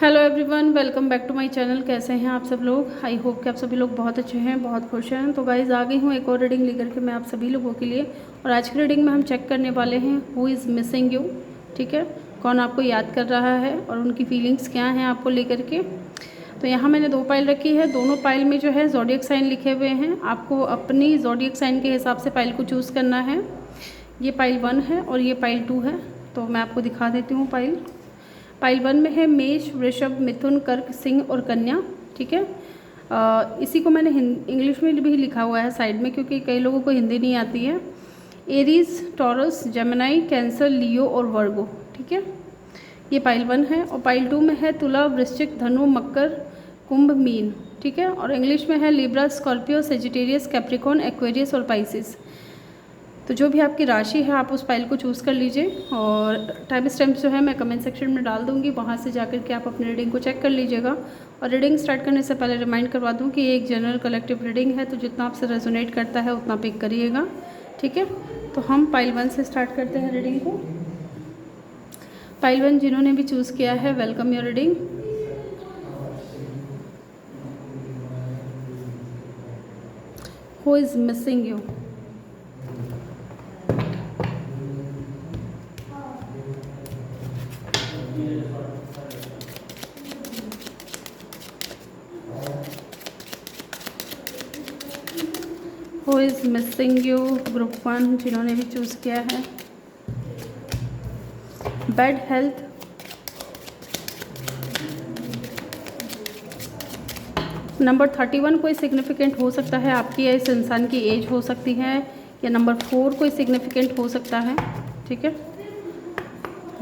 Hello everyone, welcome back to my channel. कैसे हैं आप सब लोग? आई होप कि आप सभी लोग बहुत अच्छे हैं, बहुत खुश हैं। तो गाइज़ आ गई हूँ एक और रीडिंग लेकर के मैं आप सभी लोगों के लिए। और आज की रीडिंग में हम चेक करने वाले हैं हु इज़ मिसिंग यू। ठीक है, कौन आपको याद कर रहा है और उनकी फीलिंग्स क्या हैं आपको लेकर के। तो यहाँ मैंने 2 पाइल रखी है, दोनों पाइल में जो है ज़ोडिएक साइन लिखे हुए हैं। आपको अपनी ज़ोडिएक साइन के हिसाब से पाइल को चूज़ करना है। ये पाइल 1 है और ये पाइल 2 है। तो मैं आपको दिखा देती हूँ पाइल 1 में है मेष, वृषभ, मिथुन, कर्क, सिंह और कन्या। ठीक है, इसी को मैंने इंग्लिश में भी लिखा हुआ है साइड में, क्योंकि कई लोगों को हिंदी नहीं आती है। एरीज, टॉरस, जेमिनी, कैंसर, लियो और वर्गो। ठीक है, ये पाइल 1 है। और पाइल 2 में है तुला, वृश्चिक, धनु, मकर, कुंभ, मीन। ठीक है, और इंग्लिश में है Libra, Scorpio, Sagittarius, Capricorn, Aquarius और पाइसिस। तो जो भी आपकी राशि है आप उस फाइल को चूज़ कर लीजिए और टाइम स्टैम्प जो है मैं कमेंट सेक्शन में डाल दूँगी, वहाँ से जाकर के आप अपनी रीडिंग को चेक कर लीजिएगा। और रीडिंग स्टार्ट करने से पहले रिमाइंड करवा दूँ कि ये एक जनरल कलेक्टिव रीडिंग है, तो जितना आपसे रेजोनेट करता है उतना पिक करिएगा। ठीक है, तो हम पाइल 1 से स्टार्ट करते हैं रीडिंग को। पाइल 1 जिन्होंने भी चूज़ किया है, welcome your reading. Who is missing you. Who is missing you, group 1 जिन्होंने भी चूज़ किया है। बैड हेल्थ, नंबर 31 कोई सिग्निफिकेंट हो सकता है आपकी या इस इंसान की एज हो सकती है, या नंबर 4 कोई सिग्निफिकेंट हो सकता है। ठीक है,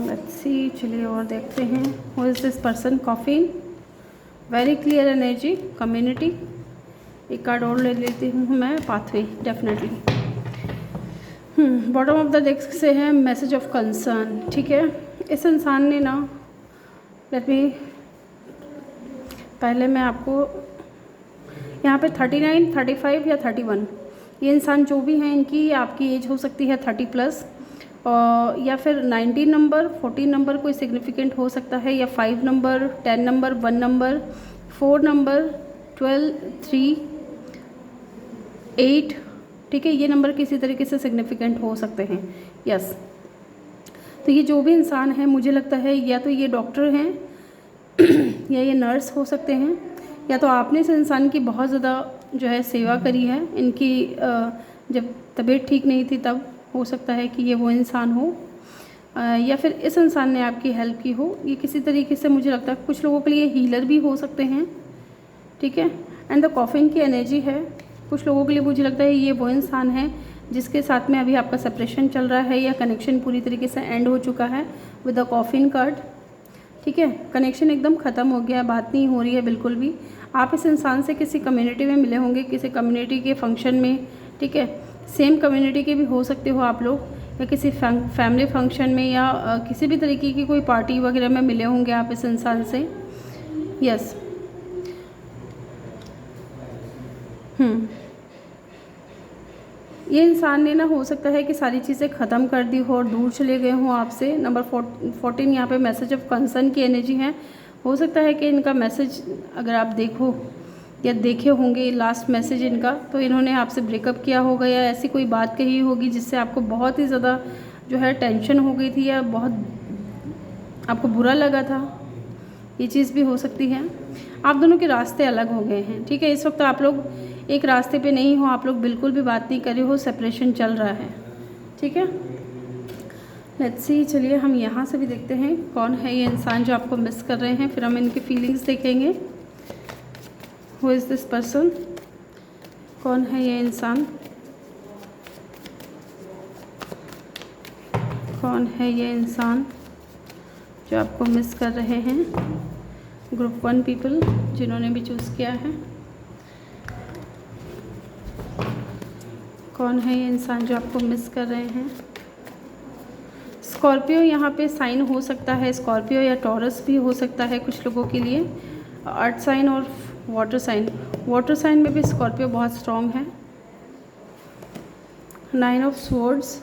लेट्स सी, चलिए और देखते हैं। Who is this person, coffin, very clear energy, community. एक कार्ड और ले लेती हूँ मैं, pathway, definitely. Bottom of the deck से है मैसेज ऑफ कंसर्न। ठीक है, इस इंसान ने ना, लेट मी, पहले मैं आपको यहाँ पे 39, 35 या 31, ये इंसान जो भी हैं इनकी आपकी एज हो सकती है 30+, या फिर 19 नंबर, 14 नंबर कोई सिग्निफिकेंट हो सकता है, या 5 नंबर, 10 नंबर, 1 नंबर, 4 नंबर, 12, 3, 8। ठीक है, ये नंबर किसी तरीके से सिग्निफिकेंट हो सकते हैं। यस, तो ये जो भी इंसान है मुझे लगता है या तो ये डॉक्टर हैं या ये नर्स हो सकते हैं, या तो आपने इस इंसान की बहुत ज़्यादा जो है सेवा करी है। इनकी जब तबीयत ठीक नहीं थी तब हो सकता है कि ये वो इंसान हो, या फिर इस इंसान ने आपकी हेल्प की हो। ये किसी तरीके से मुझे लगता है कुछ लोगों के लिए हीलर भी हो सकते हैं। ठीक है, एंड द कॉफिन की एनर्जी है। कुछ लोगों के लिए मुझे लगता है ये वो इंसान है जिसके साथ में अभी आपका सेपरेशन चल रहा है या कनेक्शन पूरी तरीके से एंड हो चुका है विद द कॉफिन कार्ड। ठीक है, कनेक्शन एकदम ख़त्म हो गया, बात नहीं हो रही है बिल्कुल भी। आप इस इंसान से किसी कम्युनिटी में मिले होंगे, किसी कम्युनिटी के फंक्शन में। ठीक है, सेम कम्युनिटी के भी हो सकते हो आप लोग, या किसी फैमिली फंक्शन में, या किसी भी तरीके की कोई पार्टी वगैरह में मिले होंगे आप इस इंसान से। यस, ये इंसान ने ना, हो सकता है कि सारी चीज़ें ख़त्म कर दी हो और दूर चले गए हों आपसे। नंबर 14 यहाँ पे मैसेज ऑफ कंसर्न की एनर्जी है। हो सकता है कि इनका मैसेज अगर आप देखो या देखे होंगे लास्ट मैसेज इनका, तो इन्होंने आपसे ब्रेकअप किया होगा या ऐसी कोई बात कही होगी जिससे आपको बहुत ही ज़्यादा जो है टेंशन हो गई थी या बहुत आपको बुरा लगा था। ये चीज़ भी हो सकती है। आप दोनों के रास्ते अलग हो गए हैं। ठीक है, इस वक्त आप लोग एक रास्ते पे नहीं हो, आप लोग बिल्कुल भी बात नहीं कर रहे हो, सेपरेशन चल रहा है। ठीक है, लेट्स सी, चलिए हम यहाँ से भी देखते हैं कौन है ये इंसान जो आपको मिस कर रहे हैं, फिर हम इनकी फीलिंग्स देखेंगे। हु इज़ दिस पर्सन, कौन है ये इंसान, कौन है ये इंसान जो आपको मिस कर रहे हैं। ग्रुप 1 पीपल जिन्होंने भी चूज़ किया है, कौन है ये इंसान जो आपको मिस कर रहे हैं। स्कॉर्पियो यहाँ पे साइन हो सकता है, स्कॉर्पियो या टॉरस भी हो सकता है कुछ लोगों के लिए। अर्थ साइन और वाटर साइन में भी स्कॉर्पियो बहुत स्ट्रॉन्ग है। 9 ऑफ स्वॉर्ड्स,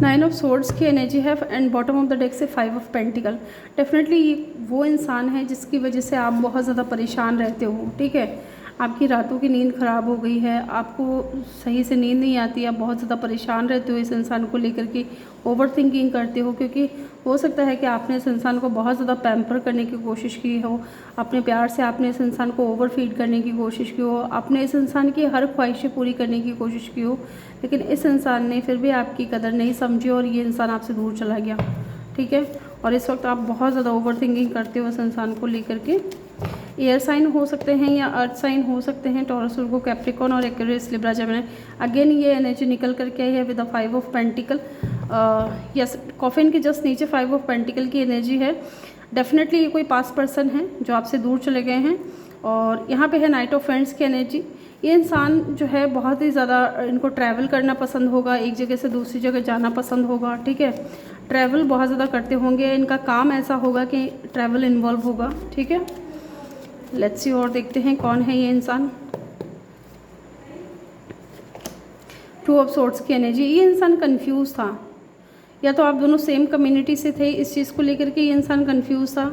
9 ऑफ सोर्ड्स की एनर्जी है and bottom of the deck से 5 ऑफ पेंटिकल। डेफिनेटली ये वो इंसान है जिसकी वजह से आप बहुत ज़्यादा परेशान रहते हो, ठीक है। आपकी रातों की नींद ख़राब हो गई है, आपको सही से नींद नहीं आती, आप बहुत ज़्यादा परेशान रहते हो इस इंसान को लेकर के, ओवर थिंकिंग करते हो, क्योंकि हो सकता है कि आपने इस इंसान को बहुत ज़्यादा पैम्पर करने की कोशिश की हो, अपने प्यार से आपने इस इंसान को ओवर फीड करने की कोशिश की हो, आपने इस इंसान की हर ख्वाहिशें पूरी करने की कोशिश की हो, लेकिन इस इंसान ने फिर भी आपकी कदर नहीं समझी और ये इंसान आपसे दूर चला गया, ठीक है। और इस वक्त आप बहुत ज़्यादा ओवर थिंकिंग करते हो इस इंसान को लेकर के। एयर साइन हो सकते हैं या अर्थ साइन हो सकते हैं, टॉरस, वर्गो, कैप्रिकॉर्न और एक्वेरियस, लिब्रा, जेमिनी। अगेन ये एनर्जी निकल करके आई है with the 5 of pentacle. Yes, coffin के जस्ट नीचे 5 ऑफ पेंटिकल की एनर्जी है। डेफिनेटली ये कोई पास्ट पर्सन है जो आपसे दूर चले गए हैं। और यहाँ पे है नाइट ऑफ फ्रेंड्स की एनर्जी। ये इंसान जो है बहुत ही ज़्यादा, इनको ट्रैवल करना पसंद होगा, एक जगह से दूसरी जगह जाना पसंद होगा, ठीक है। ट्रैवल बहुत ज़्यादा करते होंगे, इनका काम ऐसा होगा कि ट्रैवल इन्वॉल्व होगा, ठीक है। लेट्स सी और देखते हैं कौन है ये इंसान। 2 ऑफ सोर्ड्स की एनर्जी। ये इंसान कंफ्यूज था, या तो आप दोनों सेम कम्युनिटी से थे, इस चीज़ को लेकर के ये इंसान कंफ्यूज था।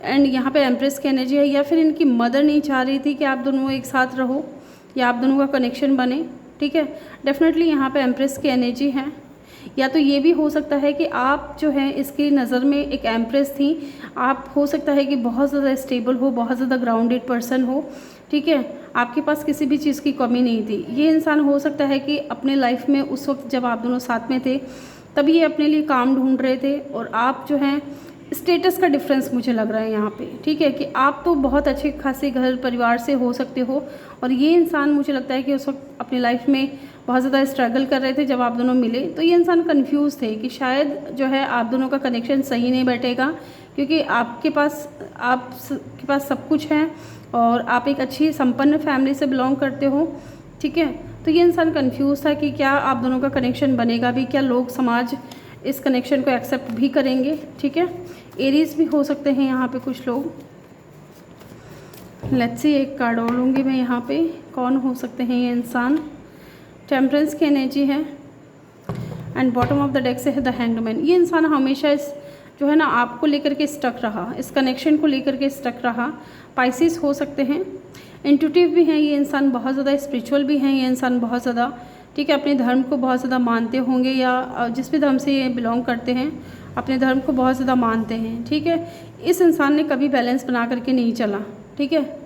एंड यहाँ पे एम्प्रेस की एनर्जी है, या फिर इनकी मदर नहीं चाह रही थी कि आप दोनों एक साथ रहो या आप दोनों का कनेक्शन बने, ठीक है। डेफिनेटली यहाँ पे एम्प्रेस की एनर्जी है। या तो ये भी हो सकता है कि आप जो है इसकी नज़र में एक एम्प्रेस थी, आप हो सकता है कि बहुत ज़्यादा स्टेबल हो, बहुत ज़्यादा ग्राउंडेड पर्सन हो, ठीक है। आपके पास किसी भी चीज़ की कमी नहीं थी। ये इंसान हो सकता है कि अपने लाइफ में उस वक्त जब आप दोनों साथ में थे तभी ये अपने लिए काम ढूंढ रहे थे, और आप जो हैं स्टेटस का डिफरेंस मुझे लग रहा है यहाँ पे, ठीक है, कि आप तो बहुत अच्छे खासे घर परिवार से हो सकते हो, और ये इंसान मुझे लगता है कि उस वक्त अपनी लाइफ में बहुत ज़्यादा स्ट्रगल कर रहे थे जब आप दोनों मिले। तो ये इंसान कंफ्यूज थे कि शायद जो है आप दोनों का कनेक्शन सही नहीं बैठेगा, क्योंकि आपके पास सब कुछ है और आप एक अच्छी संपन्न फैमिली से बिलोंग करते हो, ठीक है। तो ये इंसान कंफ्यूज था कि क्या आप दोनों का कनेक्शन बनेगा भी, क्या लोग समाज इस कनेक्शन को एक्सेप्ट भी करेंगे, ठीक है। एरीज भी हो सकते हैं यहाँ पे कुछ लोग। लेट्स सी, एक कार्ड और लूँगी मैं यहाँ पे, कौन हो सकते हैं ये इंसान। टेम्परेंस की एनर्जी है and bottom of the deck से है द हैंग्ड मैन। ये इंसान हमेशा इस जो है ना आपको लेकर के स्टक रहा, इस कनेक्शन को लेकर के स्टक रहा। पाइसिस हो सकते हैं, इंट्यूटिव भी हैं ये इंसान, बहुत ज़्यादा स्पिरिचुअल भी हैं ये इंसान, बहुत ज़्यादा, ठीक है। अपने धर्म को बहुत ज़्यादा मानते होंगे, या जिस भी धर्म से ये बिलोंग करते हैं अपने धर्म को बहुत ज़्यादा मानते हैं, ठीक है। इस इंसान ने कभी बैलेंस बना करके नहीं चला, ठीक है।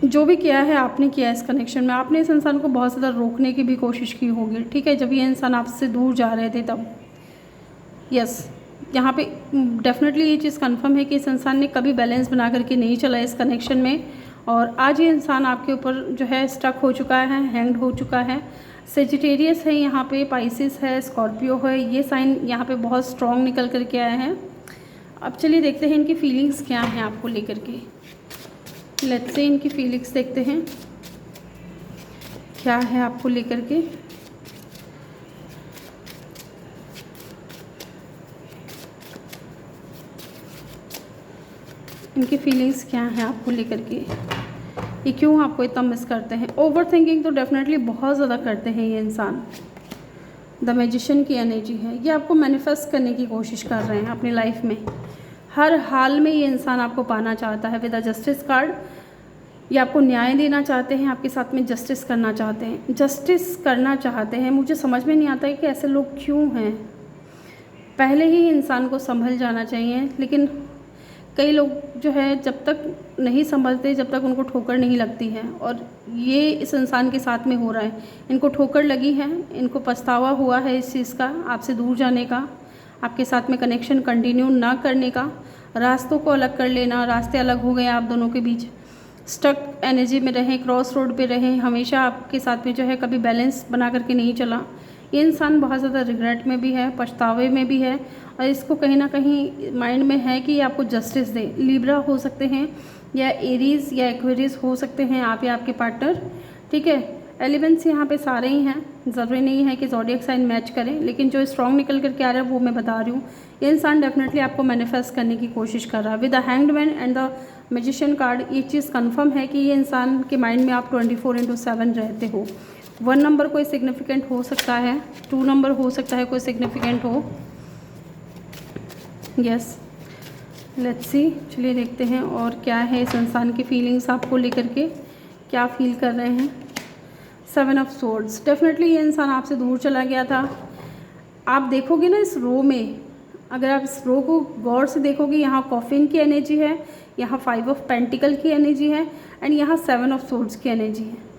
जो भी किया है आपने किया इस कनेक्शन में, आपने इस इंसान को बहुत ज़्यादा रोकने की भी कोशिश की होगी, ठीक है, जब ये इंसान आपसे दूर जा रहे थे तब। यस, यहाँ पे डेफिनेटली ये चीज़ कंफर्म है कि इस इंसान ने कभी बैलेंस बना करके नहीं चला इस कनेक्शन में, और आज ये इंसान आपके ऊपर जो है स्टक हो चुका है, हैंग्ड हो चुका है। सेजिटेरियस है यहाँ पे, पाइसिस है, स्कॉर्पियो है, ये साइन यहाँ पे बहुत स्ट्रॉन्ग निकल करके आए हैं। अब चलिए देखते हैं इनकी फीलिंग्स क्या हैं आपको लेकर के। लेट्स से इनकी फीलिंग्स देखते हैं क्या है आपको लेकर के। इनकी फीलिंग्स क्या है आपको लेकर के, ये क्यों आपको इतना मिस करते हैं। ओवर थिंकिंग तो डेफिनेटली बहुत ज़्यादा करते हैं ये इंसान। द मैजिशियन की एनर्जी है, ये आपको मैनिफेस्ट करने की कोशिश कर रहे हैं अपनी लाइफ में। हर हाल में ये इंसान आपको पाना चाहता है विद अ जस्टिस कार्ड। ये आपको न्याय देना चाहते हैं, आपके साथ में जस्टिस करना चाहते हैं, जस्टिस करना चाहते हैं। मुझे समझ में नहीं आता है कि ऐसे लोग क्यों हैं। पहले ही इंसान को संभल जाना चाहिए, लेकिन कई लोग जो है जब तक नहीं संभलते, जब तक उनको ठोकर नहीं लगती है, और ये इस इंसान के साथ में हो रहा है। इनको ठोकर लगी है, इनको पछतावा हुआ है इस चीज़ का, आपसे दूर जाने का, आपके साथ में कनेक्शन कंटिन्यू ना करने का, रास्तों को अलग कर लेना, रास्ते अलग हो गए आप दोनों के बीच, स्टक एनर्जी में रहें, क्रॉस रोड पे रहें, हमेशा आपके साथ में जो है कभी बैलेंस बना करके नहीं चला। ये इंसान बहुत ज़्यादा रिग्रेट में भी है, पछतावे में भी है, और इसको कहीं ना कहीं माइंड में है कि ये आपको जस्टिस दे। लिब्रा हो सकते हैं, या एरीज या एक्वेरियस हो सकते हैं आप या आपके पार्टनर, ठीक है। एलिमेंट्स यहाँ पे सारे ही हैं, ज़रूरी नहीं है कि ज़ोडिएक साइन मैच करें, लेकिन जो स्ट्रॉन्ग निकल करके आ रहा है वो मैं बता रही हूँ। ये इंसान डेफिनेटली आपको मैनिफेस्ट करने की कोशिश कर रहा है with the hanged man and the magician card. ये चीज़ कंफर्म है कि ये इंसान के माइंड में आप 24/7 रहते हो, 1 नंबर कोई सिग्निफिकेंट हो सकता है, 2 नंबर हो सकता है कोई सिग्निफिकेंट हो। यस, लेट्स सी, चलिए देखते हैं और क्या है इस इंसान की फीलिंग्स आपको लेकर के, क्या फील कर रहे हैं। 7 ऑफ सोर्ड्स, डेफिनेटली ये इंसान आपसे दूर चला गया था। आप देखोगे ना इस रो में, अगर आप इस रो को गौर से देखोगे, यहाँ कॉफिन की एनर्जी है, यहाँ 5 ऑफ पेंटिकल की एनर्जी है एंड यहाँ 7 ऑफ सोर्ड्स की एनर्जी है।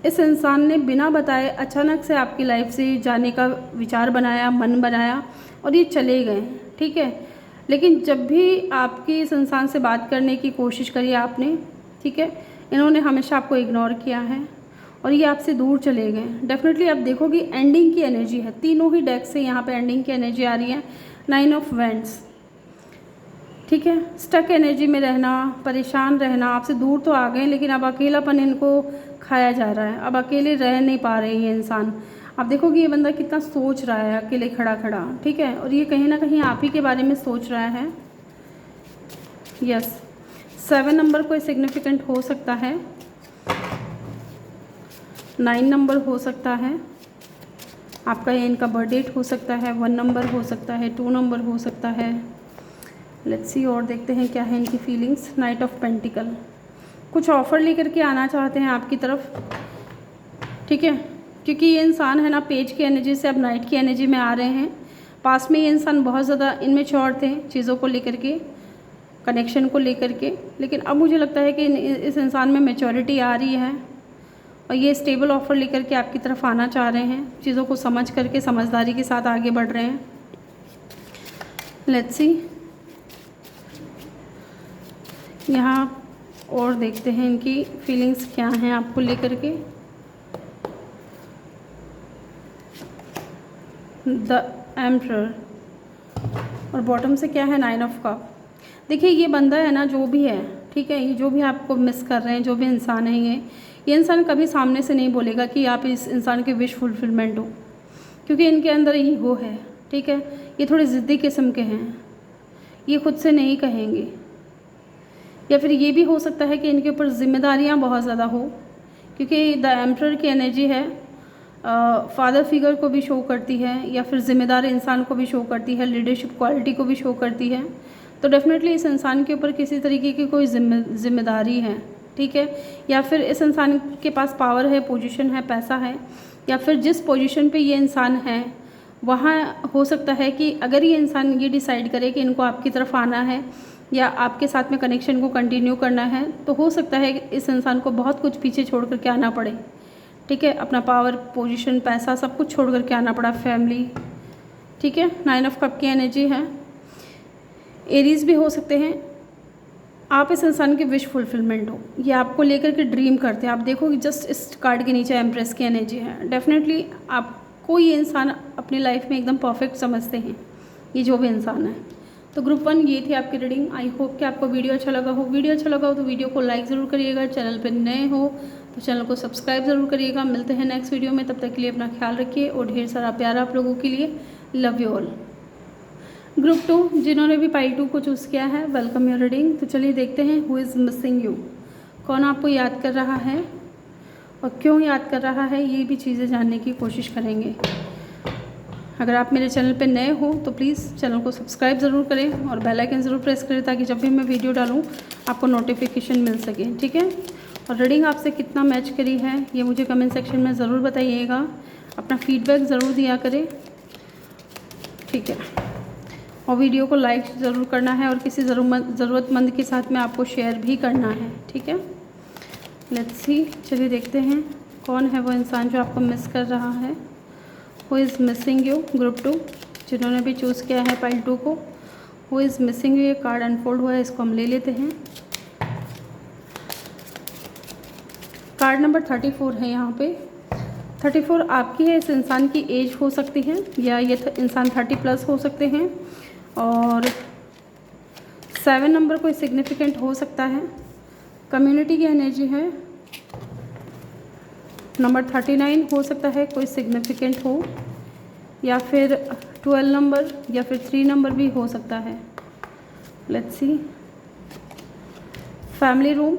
इस इंसान ने बिना बताए अचानक से आपकी लाइफ से जाने का विचार बनाया, मन बनाया और ये चले गए, ठीक है। लेकिन जब भी आपकी इस इंसान से बात करने की कोशिश करी आपने, ठीक है, इन्होंने हमेशा आपको इग्नोर किया है और ये आपसे दूर चले गए। डेफिनेटली आप देखोगे एंडिंग की एनर्जी है, तीनों ही डेक से यहाँ पे एंडिंग की एनर्जी आ रही है। 9 ऑफ वैंड्स, ठीक है, स्टक एनर्जी में रहना, परेशान रहना, आपसे दूर तो आ गए लेकिन अब अकेलापन इनको खाया जा रहा है, अब अकेले रह नहीं पा रहे ये इंसान। आप देखोगे ये बंदा कितना सोच रहा है अकेले खड़ा खड़ा, ठीक है, और ये कहीं ना कहीं आप ही के बारे में सोच रहा है। यस, 7 नंबर कोई सिग्निफिकेंट हो सकता है, 9 नंबर हो सकता है, आपका या इनका बर्थ डेट हो सकता है, 1 नंबर हो सकता है, 2 नंबर हो सकता है। लेट्स सी और देखते हैं क्या है इनकी फीलिंग्स। नाइट ऑफ पेंटिकल, कुछ ऑफ़र लेकर के आना चाहते हैं आपकी तरफ, ठीक है, क्योंकि ये इंसान है ना पेज की एनर्जी से अब नाइट की एनर्जी में आ रहे हैं। पास में ये इंसान बहुत ज़्यादा इनमेच्योर थे चीज़ों को लेकर के, कनेक्शन को लेकर के, लेकिन अब मुझे लगता है कि इस इंसान में मैच्योरिटी आ रही है और ये स्टेबल ऑफ़र लेकर के आपकी तरफ आना चाह रहे हैं, चीज़ों को समझ करके समझदारी के साथ आगे बढ़ रहे हैं। लेट्स सी, यहाँ और देखते हैं इनकी फीलिंग्स क्या हैं आपको लेकर के। द एम्परर और बॉटम से क्या है 9 ऑफ कप। देखिए ये बंदा है ना जो भी है, ठीक है, ये जो भी आपको मिस कर रहे हैं, जो भी इंसान है ये इंसान कभी सामने से नहीं बोलेगा कि आप इस इंसान के विश फुलफिलमेंट हो, क्योंकि इनके अंदर ईगो है, ठीक है, ये थोड़े ज़िद्दी किस्म के हैं, ये खुद से नहीं कहेंगे। या फिर ये भी हो सकता है कि इनके ऊपर जिम्मेदारियां बहुत ज़्यादा हो, क्योंकि द एम्परर की एनर्जी है, फादर फिगर को भी शो करती है या फिर ज़िम्मेदार इंसान को भी शो करती है, लीडरशिप क्वालिटी को भी शो करती है। तो डेफिनेटली इस इंसान के ऊपर किसी तरीके की कोई जिम्मेदारी है, ठीक है, या फिर इस इंसान के पास पावर है, पोजीशन है, पैसा है, या फिर जिस पोजीशन पे ये इंसान है वहाँ हो सकता है कि अगर ये इंसान ये डिसाइड करे कि इनको आपकी तरफ आना है या आपके साथ में कनेक्शन को कंटिन्यू करना है, तो हो सकता है कि इस इंसान को बहुत कुछ पीछे छोड़ कर के आना पड़े, ठीक है, अपना पावर, पोजीशन, पैसा सब कुछ छोड़ कर के आना पड़ा, फैमिली, ठीक है। 9 ऑफ कप की एनर्जी है। एरीज भी हो सकते हैं, आप इस इंसान की विश फुलफिलमेंट हो, ये आपको लेकर के ड्रीम करते हैं। आप देखोगे जस्ट इस कार्ड के नीचे एम्प्रेस की एनर्जी है। डेफिनेटली आपको ये इंसान अपनी लाइफ में एकदम परफेक्ट समझते हैं, ये जो भी इंसान है। तो ग्रुप 1 ये थी आपकी रीडिंग। आई होप कि आपको वीडियो अच्छा लगा हो। वीडियो अच्छा लगा हो तो वीडियो को लाइक ज़रूर करिएगा, चैनल पर नए हो तो चैनल को सब्सक्राइब ज़रूर करिएगा। मिलते हैं नेक्स्ट वीडियो में, तब तक के लिए अपना ख्याल रखिए और ढेर सारा प्यार आप लोगों के लिए। Love you all. ग्रुप 2 जिन्होंने भी पाइल 2 को चूज़ किया है, वेलकम योर रीडिंग। तो चलिए देखते हैं हु इज़ मिसिंग यू, कौन आपको याद कर रहा है और क्यों याद कर रहा है, ये भी चीज़ें जानने की कोशिश करेंगे। अगर आप मेरे चैनल पे नए हो तो प्लीज़ चैनल को सब्सक्राइब ज़रूर करें और बेल आइकन ज़रूर प्रेस करें, ताकि जब भी मैं वीडियो डालूँ आपको नोटिफिकेशन मिल सके, ठीक है। और रीडिंग आपसे कितना मैच करी है ये मुझे कमेंट सेक्शन में ज़रूर बताइएगा, अपना फीडबैक ज़रूर दिया करें, ठीक है। और वीडियो को लाइक ज़रूर करना है और किसी ज़रूरतमंद के साथ में आपको शेयर भी करना है, ठीक है। लेट्स सी, चलिए देखते हैं कौन है वो इंसान जो आपको मिस कर रहा है। Who is missing you, group 2 जिन्होंने भी चूज़ किया है पाइल 2 को, हु इज़ मिसिंग यू। ये कार्ड अनफोल्ड हुआ है, इसको हम ले लेते हैं। कार्ड नंबर 34 है यहाँ पे। 34 आपकी है, इस इंसान की एज हो सकती है या ये इंसान 30+ हो सकते हैं। और 7 नंबर कोई सिग्निफिकेंट हो सकता है, कम्युनिटी की एनर्जी है। नंबर 39 हो सकता है कोई सिग्निफिकेंट हो, या फिर 12 नंबर या फिर 3 नंबर भी हो सकता है। Let's see, family room,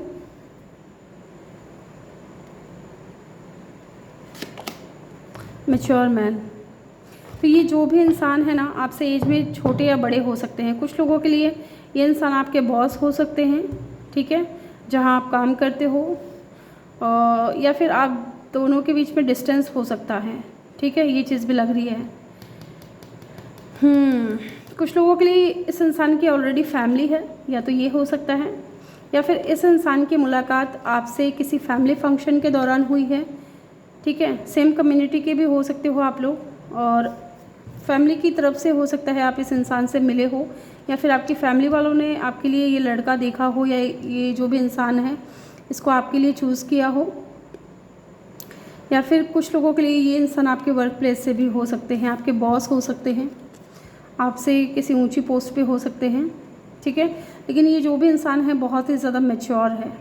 mature man. तो ये जो भी इंसान है ना, आपसे एज में छोटे या बड़े हो सकते हैं। कुछ लोगों के लिए ये इंसान आपके बॉस हो सकते हैं, ठीक है, जहाँ आप काम करते हो, या फिर आप दोनों के बीच में डिस्टेंस हो सकता है, ठीक है, ये चीज़ भी लग रही है। कुछ लोगों के लिए इस इंसान की ऑलरेडी फैमिली है, या तो ये हो सकता है, या फिर इस इंसान की मुलाकात आपसे किसी फैमिली फंक्शन के दौरान हुई है, ठीक है। सेम कम्युनिटी के भी हो सकते हो आप लोग, और फैमिली की तरफ से हो सकता है आप इस इंसान से मिले हो, या फिर आपकी फैमिली वालों ने आपके लिए ये लड़का देखा हो, या ये जो भी इंसान है इसको आपके लिए चूज़ किया हो। या फिर कुछ लोगों के लिए ये इंसान आपके वर्क प्लेस से भी हो सकते हैं, आपके बॉस हो सकते हैं, आपसे किसी ऊंची पोस्ट पे हो सकते हैं, ठीक है। लेकिन ये जो भी इंसान है बहुत ही ज़्यादा मैच्योर है,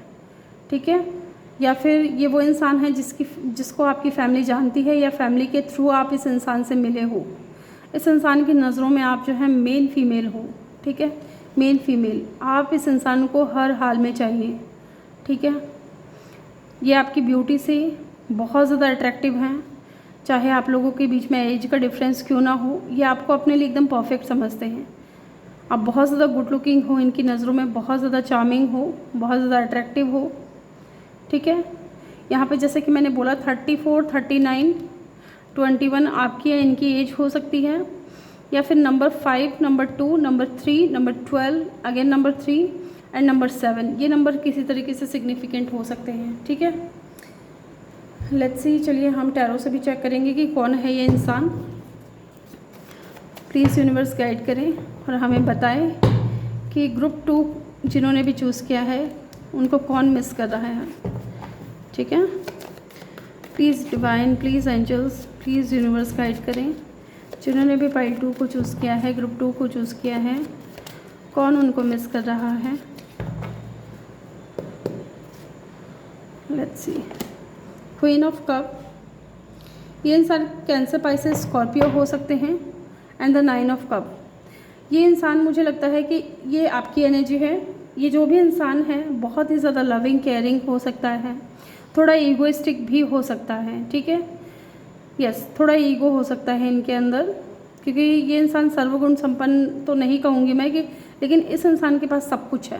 ठीक है। या फिर ये वो इंसान है जिसको आपकी फैमिली जानती है, या फैमिली के थ्रू आप इस इंसान से मिले हो। इस इंसान की नज़रों में आप जो है मेन फीमेल हो, ठीक है, मेन फीमेल। आप इस इंसान को हर हाल में चाहिए, ठीक है। ये आपकी ब्यूटी से बहुत ज़्यादा अट्रैक्टिव हैं, चाहे आप लोगों के बीच में एज का डिफरेंस क्यों ना हो, ये आपको अपने लिए एकदम परफेक्ट समझते हैं। आप बहुत ज़्यादा गुड लुकिंग हो, इनकी नज़रों में बहुत ज़्यादा चार्मिंग हो, बहुत ज़्यादा अट्रैक्टिव हो, ठीक है। यहाँ पे जैसे कि मैंने बोला 34, 39, 21 आपकी या इनकी एज हो सकती है, या फिर number 5, number 2, number 3, number 12, again number 3 and number 7, ये नंबर किसी तरीके से सिग्निफिकेंट हो सकते हैं, ठीक है। लेट्स सी, चलिए हम टैरो से भी चेक करेंगे कि कौन है ये इंसान। प्लीज़ यूनिवर्स गाइड करें और हमें बताएं कि ग्रुप 2 जिन्होंने भी चूज़ किया है उनको कौन मिस कर रहा है, ठीक है। Please divine, please angels, please universe guide करें जिन्होंने भी पाइल 2 को चूज़ किया है, ग्रुप 2 को चूज़ किया है, कौन उनको मिस कर रहा है। Let's see, queen of cup. ये इंसान कैंसर, पाइसेस, स्कॉर्पियो हो सकते हैं, एंड द 9 ऑफ कप। ये इंसान, मुझे लगता है कि ये आपकी एनर्जी है। ये जो भी इंसान है बहुत ही ज़्यादा लविंग, केयरिंग हो सकता है, थोड़ा ईगोइस्टिक भी हो सकता है, ठीक है। यस, थोड़ा ईगो हो सकता है इनके अंदर, क्योंकि ये इंसान सर्वगुण संपन्न तो नहीं कहूँगी मैं कि, लेकिन इस इंसान के पास सब कुछ है,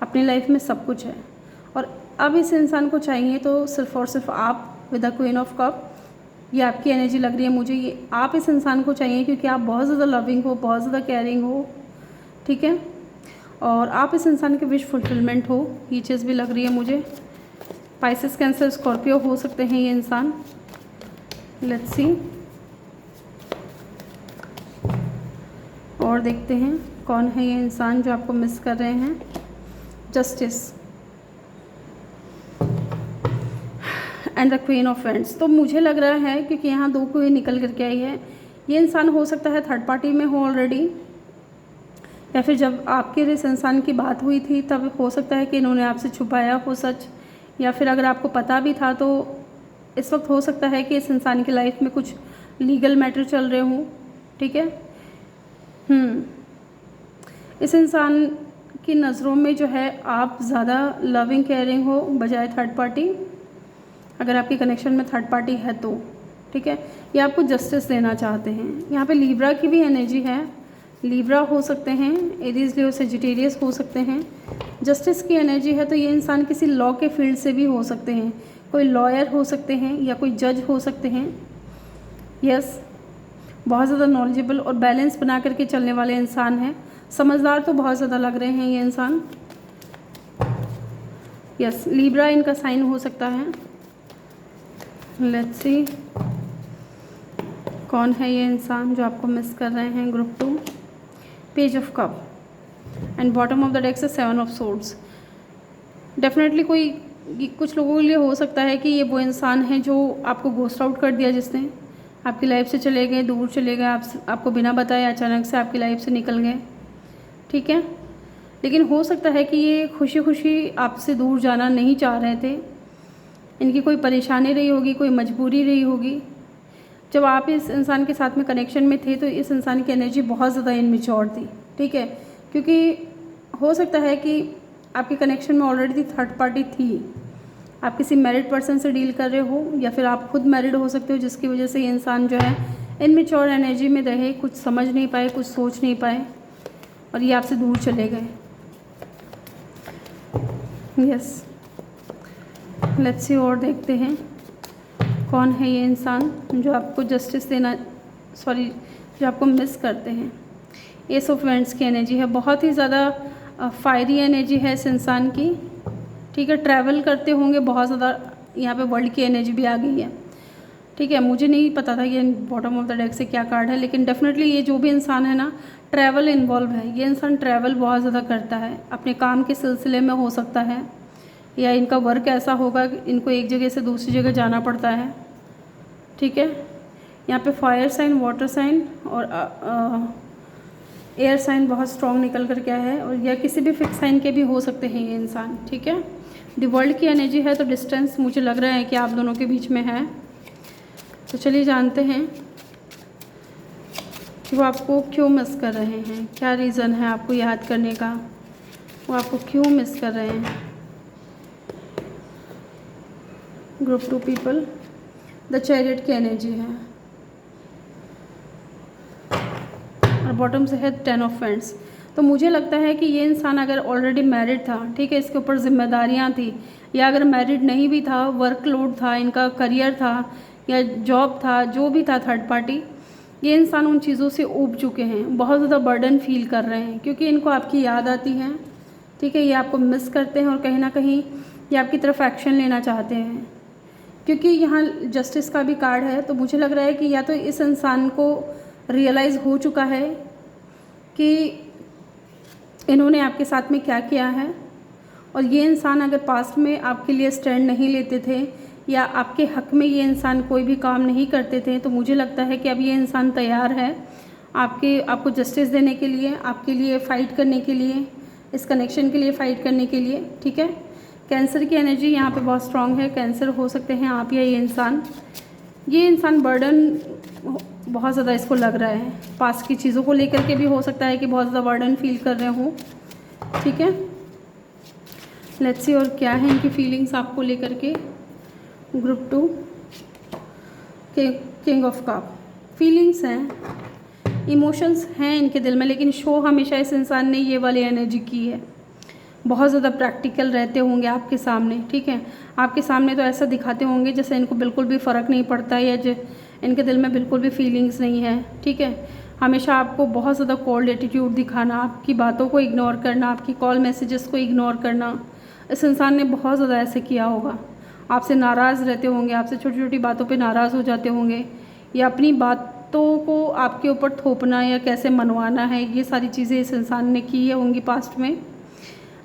अपनी लाइफ में सब कुछ है, और अब इस इंसान को चाहिए तो सिर्फ़ और सिर्फ आप, with the queen of cup. ये आपकी एनर्जी लग रही है मुझे, ये आप इस इंसान को चाहिए क्योंकि आप बहुत ज़्यादा लविंग हो, बहुत ज़्यादा केयरिंग हो, ठीक है, और आप इस इंसान के विश फुलफिलमेंट हो, ये चीज़ भी लग रही है मुझे। पाइसेस, कैंसर, स्कॉर्पियो हो सकते हैं ये इंसान। लेट्स सी, और देखते हैं कौन है ये इंसान जो आपको मिस कर रहे हैं। Justice and the queen of wands. तो मुझे लग रहा है, क्योंकि यहाँ 2 क्वीन निकल करके आई है, ये इंसान हो सकता है थर्ड पार्टी में हो ऑलरेडी, या फिर जब आपके इस इंसान की बात हुई थी तब हो सकता है कि इन्होंने आपसे छुपाया हो सच, या फिर अगर आपको पता भी था तो इस वक्त हो सकता है कि इस इंसान की लाइफ में कुछ लीगल मैटर चल रहे हों, ठीक है। इस इंसान की नज़रों में जो है आप ज़्यादा लविंग, केयरिंग हो बजाय थर्ड पार्टी, अगर आपके कनेक्शन में थर्ड पार्टी है तो, ठीक है। ये आपको जस्टिस देना चाहते हैं। यहाँ पे लिब्रा की भी एनर्जी है, लिब्रा हो सकते हैं, एरीज, लियो, सेजिटेरियस हो सकते हैं। जस्टिस की एनर्जी है, तो ये इंसान किसी लॉ के फील्ड से भी हो सकते हैं, कोई लॉयर हो सकते हैं या कोई जज हो सकते हैं। यस, बहुत ज़्यादा नॉलेजेबल और बैलेंस बना करके चलने वाले इंसान हैं, समझदार तो बहुत ज़्यादा लग रहे हैं ये इंसान। यस, लिब्रा इनका साइन हो सकता है। लेट्स सी, कौन है ये इंसान जो आपको मिस कर रहे हैं, group 2। Page of cup and bottom of the deck से 7 ऑफ सोर्ड्स। डेफिनेटली कुछ लोगों के लिए हो सकता है कि ये वो इंसान है जो आपको घोस्ट आउट कर दिया, जिसने आपकी लाइफ से चले गए, दूर चले गए, आपको बिना बताए अचानक से आपकी लाइफ से निकल गए, ठीक है। लेकिन हो सकता है कि ये खुशी खुशी आपसे दूर जाना नहीं चाह रहे थे, इनकी कोई परेशानी रही होगी, कोई मजबूरी रही होगी। जब आप इस इंसान के साथ में कनेक्शन में थे तो इस इंसान की एनर्जी बहुत ज़्यादा इनमेच्योर थी, ठीक है, क्योंकि हो सकता है कि आपके कनेक्शन में ऑलरेडी थर्ड पार्टी थी, आप किसी मैरिड पर्सन से डील कर रहे हो या फिर आप खुद मैरिड हो सकते हो, जिसकी वजह से ये इंसान जो है इनमेच्योर एनर्जी में रहे, कुछ समझ नहीं पाए, कुछ सोच नहीं पाए और ये आपसे दूर चले गए। यस, लेट्स सी और देखते हैं कौन है ये इंसान जो आपको जस्टिस देना, जो आपको मिस करते हैं। एस ऑफ वेंट्स की एनर्जी है, बहुत ही ज़्यादा फायरी एनर्जी है इस इंसान की, ठीक है। ट्रैवल करते होंगे बहुत ज़्यादा, यहाँ पे वर्ल्ड की एनर्जी भी आ गई है, ठीक है। मुझे नहीं पता था ये बॉटम ऑफ द डेक से क्या कार्ड है, लेकिन डेफिनेटली ये जो भी इंसान है ना, ट्रैवल इन्वॉल्व है। ये इंसान ट्रैवल बहुत ज़्यादा करता है, अपने काम के सिलसिले में हो सकता है, या इनका वर्क ऐसा होगा कि इनको एक जगह से दूसरी जगह जाना पड़ता है, ठीक है। यहाँ पे फायर साइन, वाटर साइन और एयर साइन बहुत स्ट्रॉन्ग निकल कर क्या है, और या किसी भी फिक्स साइन के भी हो सकते हैं ये इंसान, ठीक है। द वर्ल्ड की एनर्जी है, तो डिस्टेंस मुझे लग रहा है कि आप दोनों के बीच में है। तो चलिए जानते हैं कि वो आपको क्यों मिस कर रहे हैं, क्या रीज़न है आपको याद करने का, वो आपको क्यों मिस कर रहे हैं। ग्रुप 2 पीपल, द चैरियट की एनर्जी है और बॉटम से है 10 ऑफ फ्रेंड्स। तो मुझे लगता है कि ये इंसान अगर ऑलरेडी मैरिड था, ठीक है, इसके ऊपर जिम्मेदारियां थी, या अगर मैरिड नहीं भी था, वर्कलोड था, इनका करियर था या जॉब था, जो भी था थर्ड पार्टी, ये इंसान उन चीज़ों से ऊब चुके हैं, बहुत ज़्यादा बर्डन फील कर रहे हैं, क्योंकि इनको आपकी याद आती है, ठीक है। ये आपको मिस करते हैं और कहीं ना कहीं ये आपकी तरफ एक्शन लेना चाहते हैं, क्योंकि यहाँ जस्टिस का भी कार्ड है। तो मुझे लग रहा है कि या तो इस इंसान को रियलाइज़ हो चुका है कि इन्होंने आपके साथ में क्या किया है, और ये इंसान अगर पास्ट में आपके लिए स्टैंड नहीं लेते थे या आपके हक में ये इंसान कोई भी काम नहीं करते थे, तो मुझे लगता है कि अब ये इंसान तैयार है आपको जस्टिस देने के लिए, आपके लिए फ़ाइट करने के लिए, इस कनेक्शन के लिए फ़ाइट करने के लिए, ठीक है। कैंसर की एनर्जी यहाँ पे बहुत स्ट्रांग है, कैंसर हो सकते हैं आप या ये इंसान बर्डन बहुत ज़्यादा इसको लग रहा है, पास्ट की चीज़ों को लेकर के भी हो सकता है कि बहुत ज़्यादा बर्डन फील कर रहे हो, ठीक है। लेट्स सी और क्या है इनकी फीलिंग्स आपको लेकर के। Group 2 king of cup, feelings हैं, इमोशंस हैं इनके दिल में, लेकिन शो हमेशा इस इंसान ने ये वाली एनर्जी की है। बहुत ज़्यादा प्रैक्टिकल रहते होंगे आपके सामने, ठीक है। आपके सामने तो ऐसा दिखाते होंगे जैसे इनको बिल्कुल भी फ़र्क नहीं पड़ता है, या इनके दिल में बिल्कुल भी फीलिंग्स नहीं है, ठीक है। हमेशा आपको बहुत ज़्यादा कोल्ड एटीट्यूड दिखाना, आपकी बातों को इग्नोर करना, आपकी कॉल मैसेजेस को इग्नोर करना, इस इंसान ने बहुत ज़्यादा ऐसे किया होगा। आपसे नाराज़ रहते होंगे, आपसे छोटी छोटी बातों पे नाराज़ हो जाते होंगे, या अपनी बातों को आपके ऊपर थोपना या कैसे मनवाना है, ये सारी चीज़ें इस इंसान ने की है होंगी पास्ट में।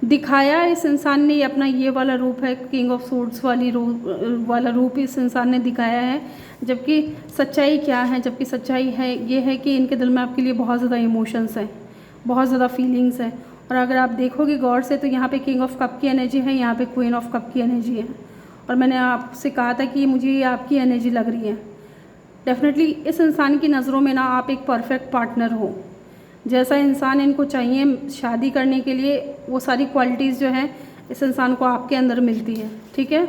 दिखाया इस इंसान ने अपना ये वाला रूप है, किंग ऑफ सोर्ड्स वाला रूप इस इंसान ने दिखाया है, जबकि सच्चाई क्या है, जबकि सच्चाई है ये है कि इनके दिल में आपके लिए बहुत ज़्यादा इमोशंस हैं, बहुत ज़्यादा फीलिंग्स हैं। और अगर आप देखोगे गौर से तो यहाँ पे किंग ऑफ कप की एनर्जी है, यहाँ पे क्वीन ऑफ कप की एनर्जी है, और मैंने आपसे कहा था कि मुझे ये आपकी एनर्जी लग रही है। डेफिनेटली इस इंसान की नज़रों में ना आप एक परफेक्ट पार्टनर हो, जैसा इंसान इनको चाहिए शादी करने के लिए, वो सारी क्वालिटीज़ जो हैं इस इंसान को आपके अंदर मिलती है, ठीक है।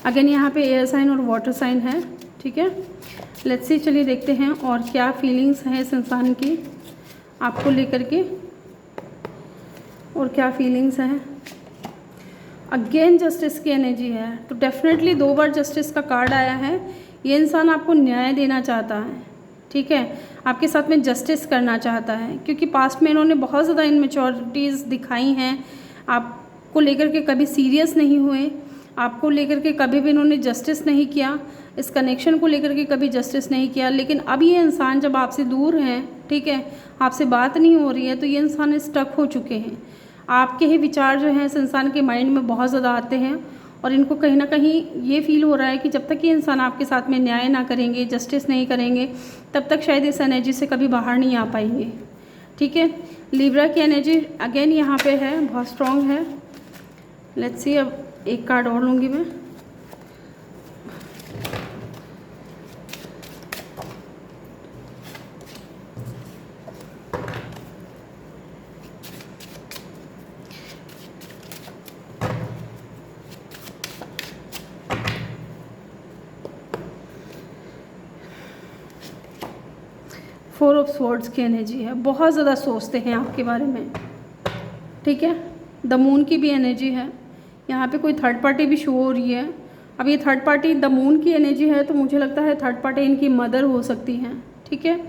अगेन यहाँ पे एयर साइन और वाटर साइन है, ठीक है। लेट्स सी, चलिए देखते हैं और क्या फीलिंग्स हैं इस इंसान की आपको लेकर के, और क्या फीलिंग्स हैं। अगेन जस्टिस की एनर्जी है, तो डेफिनेटली 2 बार जस्टिस का कार्ड आया है। ये इंसान आपको न्याय देना चाहता है, ठीक है, आपके साथ में जस्टिस करना चाहता है, क्योंकि पास्ट में इन्होंने बहुत ज़्यादा इनमेच्योरिटीज़ दिखाई हैं, आपको लेकर के कभी सीरियस नहीं हुए, आपको लेकर के कभी भी इन्होंने जस्टिस नहीं किया, इस कनेक्शन को लेकर के कभी जस्टिस नहीं किया। लेकिन अब ये इंसान जब आपसे दूर हैं, ठीक है, आपसे बात नहीं हो रही है, तो ये इंसान स्टक हो चुके हैं। आपके ही विचार जो हैं इस इंसान के माइंड में बहुत ज़्यादा आते हैं, और इनको कहीं ना कहीं ये फील हो रहा है कि जब तक ये इंसान आपके साथ में न्याय ना करेंगे, जस्टिस नहीं करेंगे, तब तक शायद इस एनर्जी से कभी बाहर नहीं आ पाएंगे, ठीक है। लिब्रा की एनर्जी अगेन यहाँ पे है, बहुत स्ट्रॉन्ग है। लेट्स सी, अब एक कार्ड और लूँगी मैं। 4 ऑफ स्वॉर्ड्स की एनर्जी है, बहुत ज़्यादा सोचते हैं आपके बारे में, ठीक है। द मून की भी एनर्जी है, यहाँ पे कोई थर्ड पार्टी भी शो हो रही है। अब ये थर्ड पार्टी द मून की एनर्जी है तो मुझे लगता है थर्ड पार्टी इनकी मदर हो सकती हैं, ठीक है,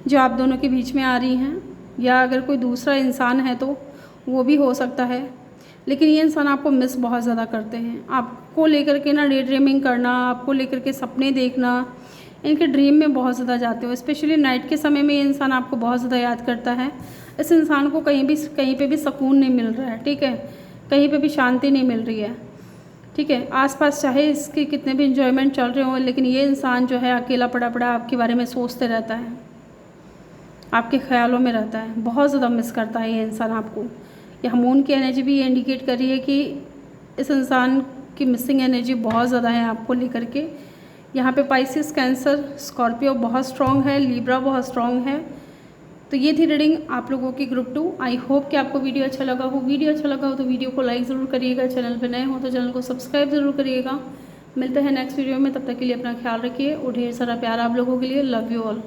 जो आप दोनों के बीच में आ रही हैं, या अगर कोई दूसरा इंसान है तो वो भी हो सकता है। लेकिन ये इंसान आपको मिस बहुत ज़्यादा करते हैं, आपको लेकर के ना डे ड्रीमिंग करना, आपको लेकर के सपने देखना, इनके ड्रीम में बहुत ज़्यादा जाते हो। स्पेशली नाइट के समय में ये इंसान आपको बहुत ज़्यादा याद करता है। इस इंसान को कहीं पे भी सुकून नहीं मिल रहा है, ठीक है, कहीं पे भी शांति नहीं मिल रही है, ठीक है। आसपास चाहे इसके कितने भी इंजॉयमेंट चल रहे हों, लेकिन ये इंसान जो है अकेला पड़ा पड़ा आपके बारे में सोचते रहता है, आपके ख्यालों में रहता है, बहुत ज़्यादा मिस करता है ये इंसान आपको। यह मून की एनर्जी भी ये इंडिकेट कर रही है कि इस इंसान की मिसिंग एनर्जी बहुत ज़्यादा है आपको लेकर के। यहाँ पे पाइसिस, कैंसर, स्कॉर्पियो बहुत स्ट्रॉन्ग है, लीब्रा बहुत स्ट्रॉन्ग है। तो ये थी रीडिंग आप लोगों की ग्रुप 2। आई होप कि आपको वीडियो अच्छा लगा हो। वीडियो अच्छा लगा हो तो वीडियो को लाइक ज़रूर करिएगा, चैनल पर नए हो तो चैनल को सब्सक्राइब ज़रूर करिएगा। मिलते हैं नेक्स्ट वीडियो में, तब तक के लिए अपना ख्याल रखिए और ढेर सारा प्यार आप लोगों के लिए। Love you all.